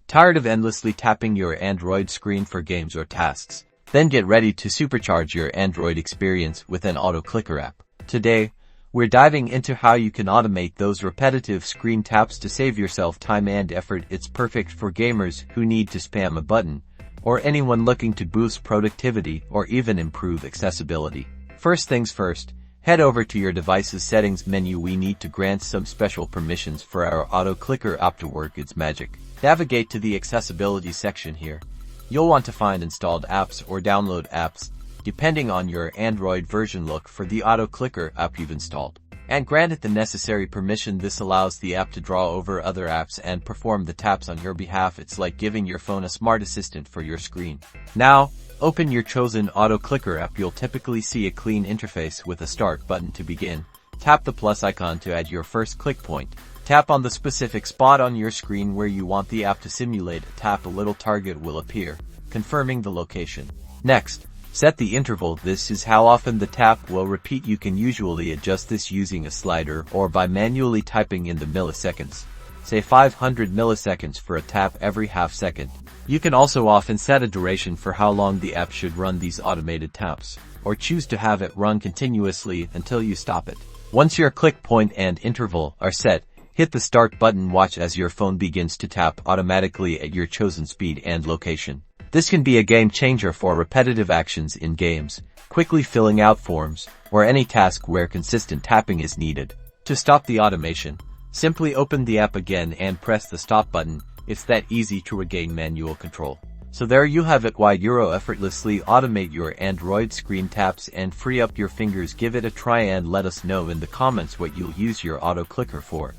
Tired of endlessly tapping your Android screen for games or tasks? Then get ready to supercharge your Android experience with an auto clicker app. Today, we're diving into how you can automate those repetitive screen taps to save yourself time and effort. It's perfect for gamers who need to spam a button, or anyone looking to boost productivity or even improve accessibility. First things first, head over to your device's settings menu. We need to grant some special permissions for our auto clicker app to work its magic. Navigate to the accessibility section here. You'll want to find installed apps or download apps, depending on your Android version. Look for the auto clicker app you've installed and grant it the necessary permission. This allows the app to draw over other apps and perform the taps on your behalf. It's like giving your phone a smart assistant for your screen. Now, open your chosen auto clicker app. You'll typically see a clean interface with a start button to begin. Tap the plus icon to add your first click point. Tap on the specific spot on your screen where you want the app to simulate a tap. A little target will appear, confirming the location. Next, set the interval. This is how often the tap will repeat. You can usually adjust this using a slider or by manually typing in the milliseconds. Say 500 milliseconds for a tap every half second. You can also often set a duration for how long the app should run these automated taps, or choose to have it run continuously until you stop it. Once your click point and interval are set, hit the start button. Watch as your phone begins to tap automatically at your chosen speed and location. This can be a game changer for repetitive actions in games, quickly filling out forms, or any task where consistent tapping is needed. To stop the automation, simply open the app again and press the stop button. It's that easy to regain manual control. So there you have it, why Euro effortlessly automate your Android screen taps and free up your fingers. Give it a try and let us know in the comments what you'll use your auto clicker for.